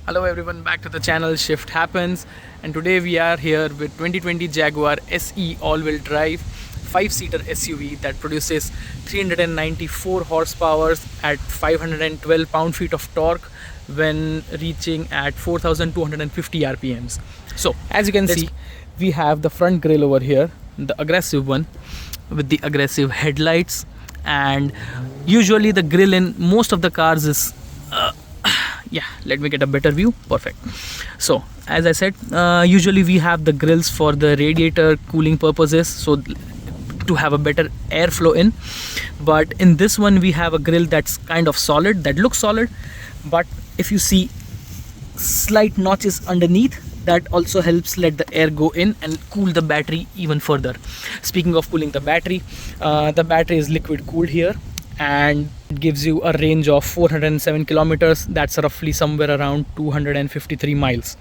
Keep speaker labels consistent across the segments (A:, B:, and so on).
A: Hello everyone, back to the channel Shift Happens, and today we are here with 2020 Jaguar SE all-wheel drive 5-seater SUV that produces 394 horsepower at 512 pound-feet of torque when reaching at 4250 RPMs. So as you can see, we have the front grille over here, the aggressive one with the aggressive headlights, and usually the grille in most of the cars is yeah, let me get a better view. Perfect. So as I said, usually we have the grills for the radiator cooling purposes, so to have a better airflow in, but in this one we have a grill that's kind of solid, that looks solid, but if you see slight notches underneath, that also helps let the air go in and cool the battery even further. Speaking of cooling the battery is liquid cooled here, and it gives you a range of 407 kilometers. That's roughly somewhere around 253 miles.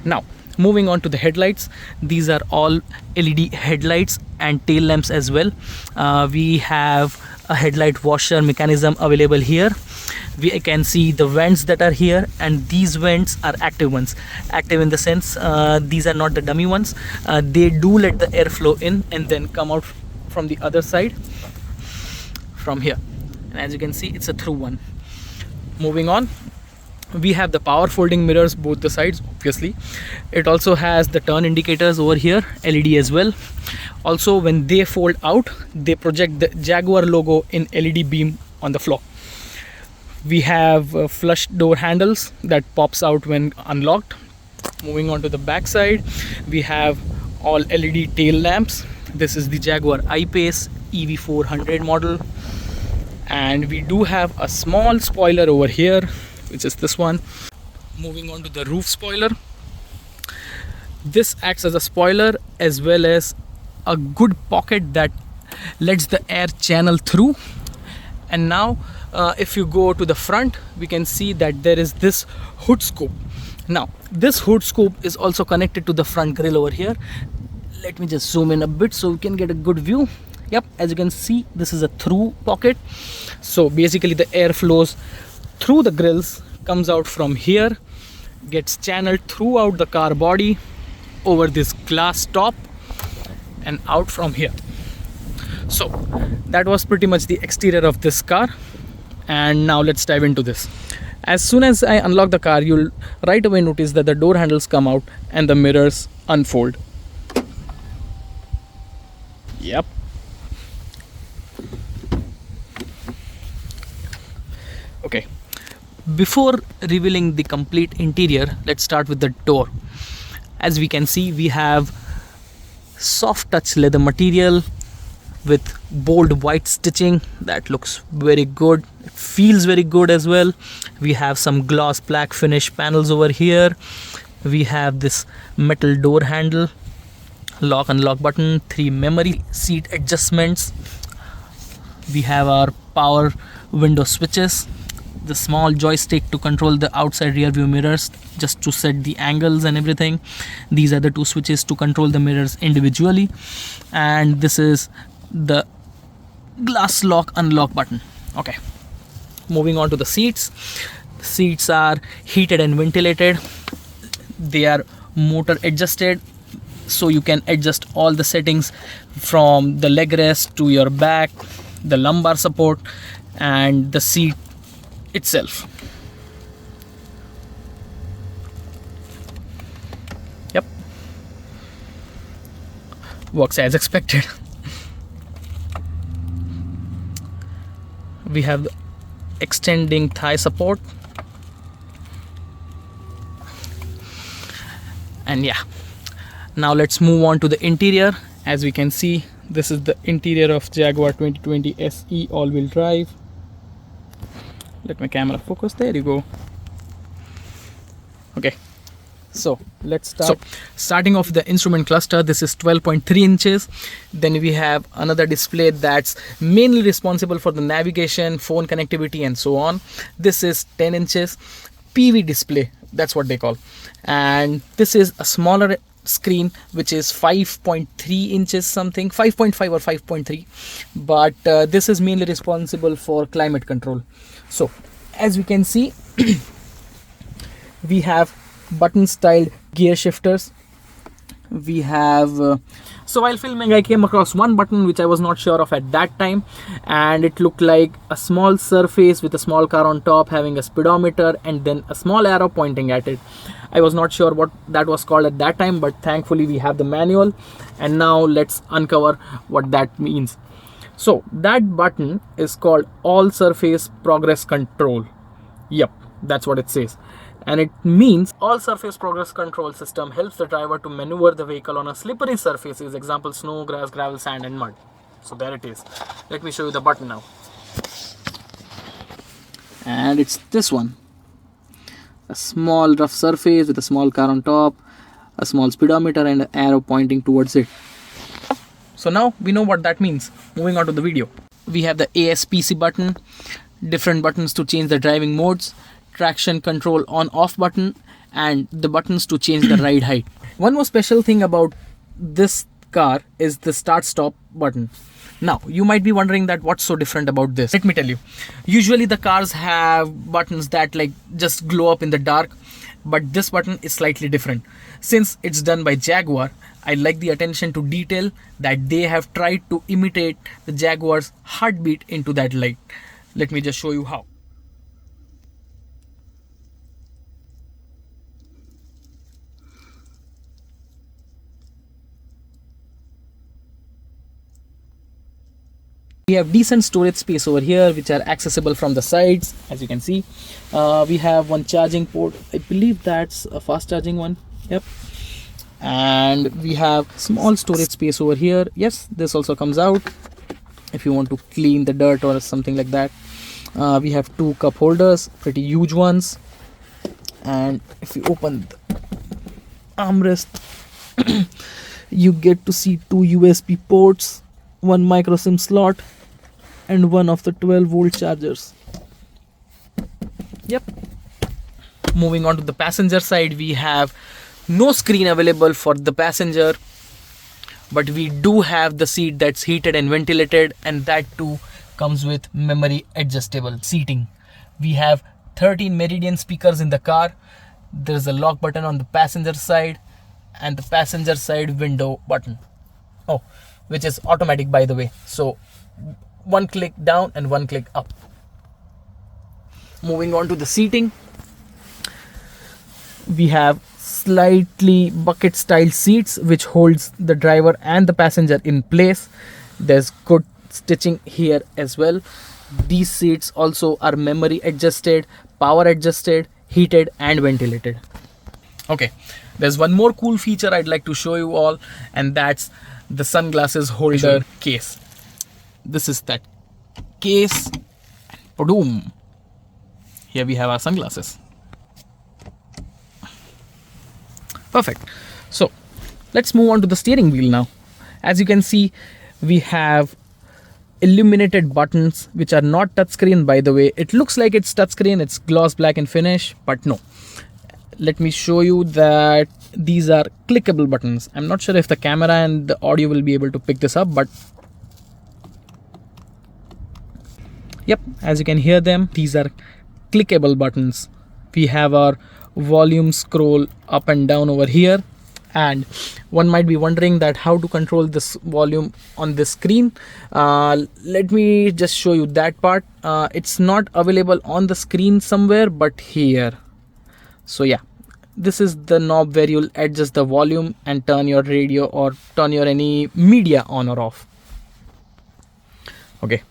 A: Now moving on to the headlights, these are all LED headlights and tail lamps as well. We have a headlight washer mechanism available here. We can see the vents that are here, and these vents are active ones. Active in the sense, these are not the dummy ones. They do let the air flow in and then come out from the other side from here, and as you can see, it's a through one. Moving on, we have the power folding mirrors both the sides. Obviously it also has the turn indicators over here, LED as well. Also when they fold out, they project the Jaguar logo in LED beam on the floor. We have flush door handles that pops out when unlocked. Moving on to the back side, we have all LED tail lamps. This is the Jaguar I-Pace EV400 model, and we do have a small spoiler over here, which is this one. Moving on to the roof spoiler, this acts as a spoiler as well as a good pocket that lets the air channel through. And now if you go to the front, we can see that there is this hood scoop. Now this hood scoop is also connected to the front grille over here. Let me just zoom in a bit so we can get a good view. Yep, as you can see, this is a through pocket, so basically the air flows through the grills, comes out from here, gets channeled throughout the car body over this glass top and out from here. So that was pretty much the exterior of this car, and now let's dive into this. As soon as I unlock the car, you'll right away notice that the door handles come out and the mirrors unfold. Yep. Okay, before revealing the complete interior, let's start with the door. As we can see, we have soft touch leather material with bold white stitching that looks very good. It feels very good as well. We have some gloss black finish panels over here. We have this metal door handle, lock unlock button, 3 memory seat adjustments. We have our power window switches, the small joystick to control the outside rear view mirrors, just to set the angles and everything. These are the 2 switches to control the mirrors individually, and this is the glass lock unlock button. Okay, moving on to the seats. The seats are heated and ventilated. They are motor adjusted, so you can adjust all the settings from the leg rest to your back, the lumbar support, and the seat itself. Yep, works as expected. We have extending thigh support, and yeah, now let's move on to the interior. As we can see, this is the interior of Jaguar 2020 SE all-wheel drive. Let my camera focus. There you go. Okay, so let's start. So starting off the instrument cluster, this is 12.3 inches. Then we have another display that's mainly responsible for the navigation, phone connectivity, and so on. This is 10 inches PV display, that's what they call. And this is a smaller screen, which is 5.3 inches something, 5.5 or 5.3, but this is mainly responsible for climate control. So as we can see, We have button styled gear shifters. We have so while filming I came across one button which I was not sure of at that time, and it looked like a small surface with a small car on top having a speedometer and then a small arrow pointing at it. I was not sure what that was called at that time, but thankfully we have the manual, and now let's uncover what that means. So that button is called all surface progress control. Yep, that's what it says. And it means all surface progress control system helps the driver to maneuver the vehicle on a slippery surfaces, example snow, grass, gravel, sand and mud. So there it is. Let me show you the button now. And it's this one. A small rough surface with a small car on top, a small speedometer and an arrow pointing towards it. So now we know what that means. Moving on to the video. We have the ASPC button, different buttons to change the driving modes, traction control on off button, and the buttons to change the ride height. One more special thing about this car is the start stop button. Now you might be wondering that what's so different about this. Let me tell you. Usually the cars have buttons that like just glow up in the dark, but this button is slightly different. Since it's done by Jaguar, I like the attention to detail that they have tried to imitate the Jaguar's heartbeat into that light. Let me just show you how. We have decent storage space over here which are accessible from the sides, as you can see. We have one charging port. I believe that's a fast charging one. Yep. And we have small storage space over here. Yes, this also comes out if you want to clean the dirt or something like that. We have two cup holders, pretty huge ones. And if you open the armrest, you get to see two USB ports, one micro SIM slot and one of the 12-volt chargers. Yep. Moving on to the passenger side, we have no screen available for the passenger, but we do have the seat that's heated and ventilated, and that too comes with memory adjustable seating. We have 13 Meridian speakers in the car. There's a lock button on the passenger side and the passenger side window button, which is automatic by the way, so one click down and one click up. Moving on to the seating, we have slightly bucket style seats which holds the driver and the passenger in place. There's good stitching here as well. These seats also are memory adjusted, power adjusted, heated and ventilated. Okay, there's one more cool feature I'd like to show you all, and that's the sunglasses holder case. This is that case. Boom. Here we have our sunglasses. Perfect. So let's move on to the steering wheel now. As you can see, we have illuminated buttons which are not touchscreen by the way. It looks like it's touchscreen, it's gloss black in finish, but no. Let me show you that these are clickable buttons. I'm not sure if the camera and the audio will be able to pick this up, but yep, as you can hear them, these are clickable buttons. We have our volume scroll up and down over here, and one might be wondering that how to control this volume on this screen. Let me just show you that part. It's not available on the screen somewhere, but here. So yeah, this is the knob where you'll adjust the volume and turn your radio or turn your any media on or off. Okay.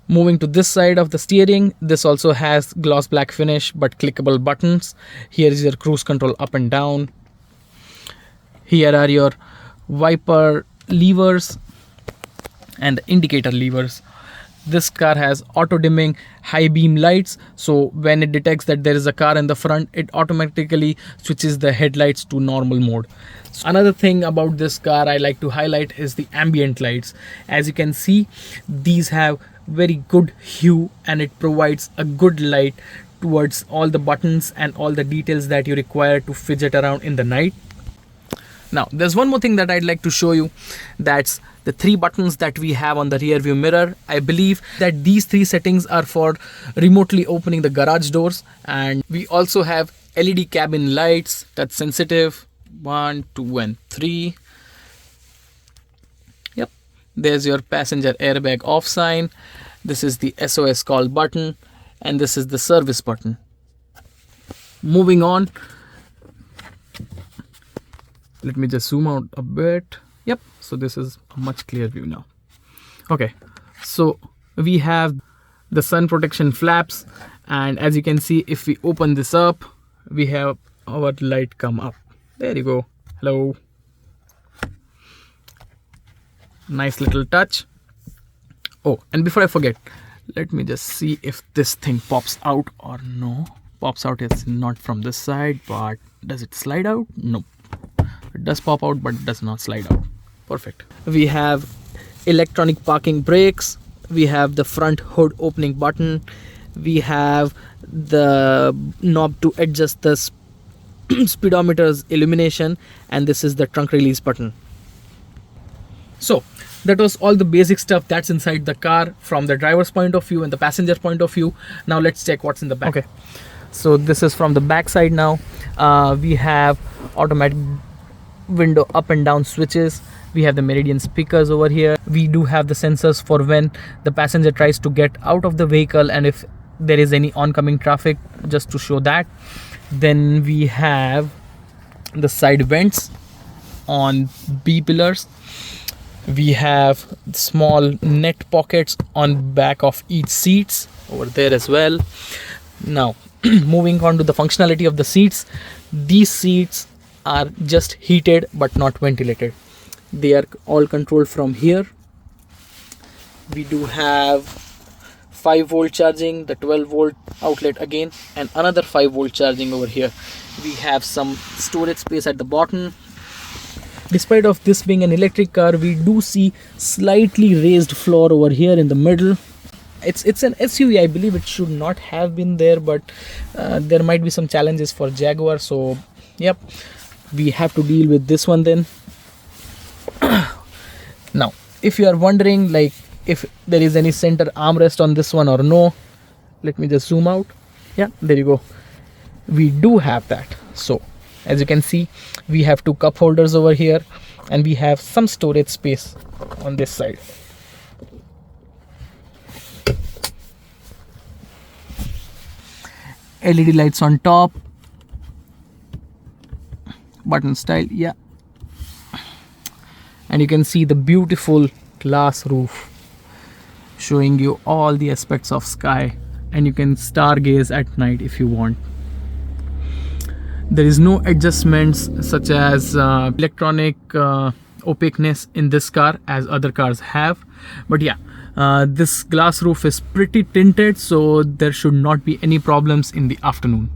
A: Moving to this side of the steering, this also has gloss black finish but clickable buttons. Here is your cruise control up and down. Here are your wiper levers and the indicator levers. This car has auto dimming high beam lights, so when it detects that there is a car in the front, it automatically switches the headlights to normal mode. Another thing about this car I like to highlight is the ambient lights. As you can see, these have very good hue and it provides a good light towards all the buttons and all the details that you require to fidget around in the night. Now, there's one more thing that I'd like to show you. That's the 3 buttons that we have on the rear view mirror. I believe that these 3 settings are for remotely opening the garage doors. And we also have LED cabin lights, touch sensitive, 1, 2, and 3. Yep, there's your passenger airbag off sign. This is the SOS call button, and this is the service button. Moving on, let me just zoom out a bit. Yep, so this is a much clearer view now. Okay, so we have the sun protection flaps, and as you can see, if we open this up, we have our light come up. There you go. Hello. Nice little touch. Oh, and before I forget, let me just see if this thing pops out or no. Pops out is not from this side, but does it slide out? No. It does pop out, but it does not slide out. Perfect. We have electronic parking brakes. We have the front hood opening button. We have the knob to adjust the speedometer's illumination, and this is the trunk release button. So that was all the basic stuff that's inside the car from the driver's point of view and the passenger point of view. Now let's check what's in the back. Okay, so this is from the back side now. We have automatic window up and down switches. We have the Meridian speakers over here. We do have the sensors for when the passenger tries to get out of the vehicle and if there is any oncoming traffic, just to show that. Then we have the side vents on B pillars. We have small net pockets on back of each seats over there as well. Now moving on to the functionality of the seats. These seats are just heated but not ventilated. They are all controlled from here. We do have 5-volt charging, the 12-volt outlet again, and another 5-volt charging over here. We have some storage space at the bottom. Despite of this being an electric car, we do see slightly raised floor over here in the middle. It's an SUV. I believe it should not have been there, but there might be some challenges for Jaguar. So yep, we have to deal with this one then. Now, if you are wondering like if there is any center armrest on this one or no, let me just zoom out. Yeah, there you go. We do have that. So as you can see, we have 2 cup holders over here, and we have some storage space on this side. LED lights on top, button style, yeah. And you can see the beautiful glass roof showing you all the aspects of sky, and you can stargaze at night if you want. There is no adjustments such as electronic opaqueness in this car as other cars have, but yeah, this glass roof is pretty tinted, so there should not be any problems in the afternoon.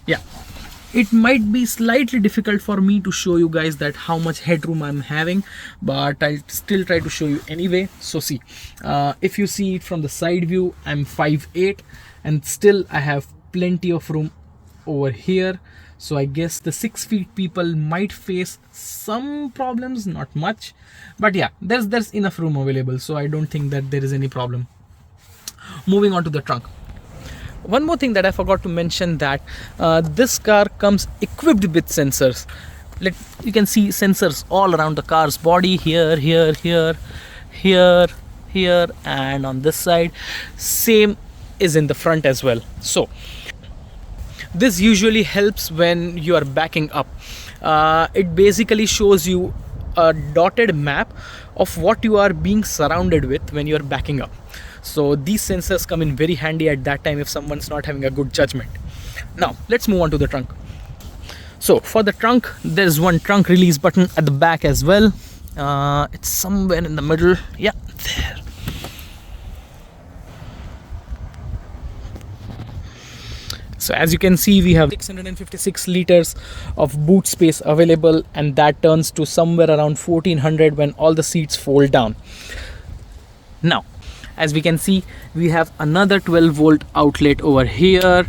A: Yeah, it might be slightly difficult for me to show you guys that how much headroom I'm having, but I'll still try to show you anyway. So see, if you see it from the side view, I'm 5'8", and still I have plenty of room over here. So I guess the 6 feet people might face some problems, not much, but yeah, there's enough room available, so I don't think that there is any problem. Moving on to the trunk. One more thing that I forgot to mention, that this car comes equipped with sensors. You can see sensors all around the car's body, here, and on this side. Same is in the front as well. So this usually helps when you are backing up. It basically shows you a dotted map of what you are being surrounded with when you are backing up. So these sensors come in very handy at that time if someone's not having a good judgment. Now let's move on to the trunk. So for the trunk, there's one trunk release button at the back as well. It's somewhere in the middle. Yeah, there. So as you can see, we have 656 liters of boot space available, and that turns to somewhere around 1400 when all the seats fold down. Now, as we can see, we have another 12-volt outlet over here,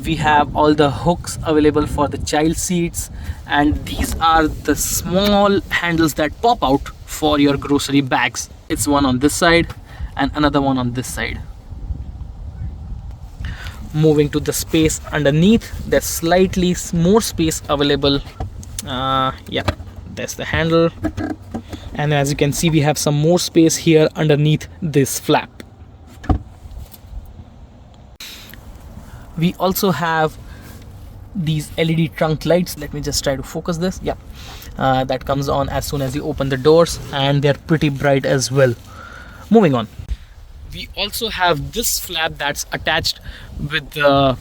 A: We have all the hooks available for the child seats, and these are the small handles that pop out for your grocery bags. It's one on this side and another one on this side. Moving to the space underneath, there's slightly more space available. Yeah, there's the handle, and as you can see, we have some more space here underneath this flap. We also have these LED trunk lights. Let me just try to focus this. Yeah, that comes on as soon as you open the doors, and they're pretty bright as well. Moving on, we also have this flap that's attached with the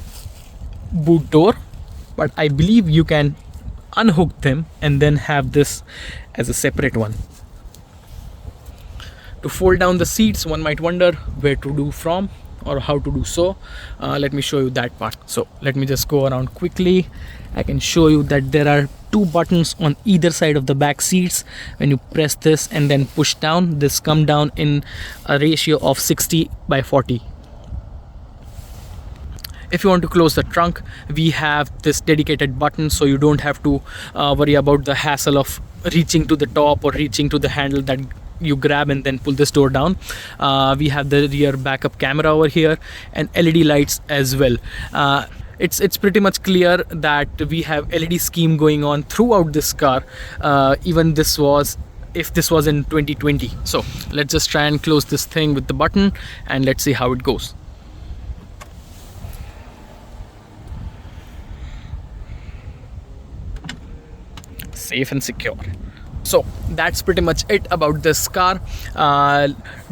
A: boot door, but I believe you can unhook them and then have this as a separate one. To fold down the seats, one might wonder where to do from or how to do so. Let me show you that part. So let me just go around quickly. I can show you that there are two buttons on either side of the back seats. When you press this and then push down, this come down in a ratio of 60/40. If you want to close the trunk, we have this dedicated button, so you don't have to worry about the hassle of reaching to the top or reaching to the handle that you grab and then pull this door down. We have the rear backup camera over here and LED lights as well. It's pretty much clear that we have LED scheme going on throughout this car. Even if this was in 2020. So let's just try and close this thing with the button and let's see how it goes. Safe and secure. So that's pretty much it about this car.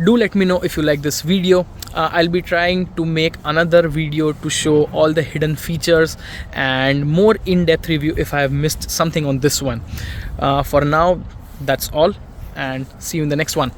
A: Do let me know if you like this video. I'll be trying to make another video to show all the hidden features and more in-depth review if I have missed something on this one. For now, that's all, and see you in the next one.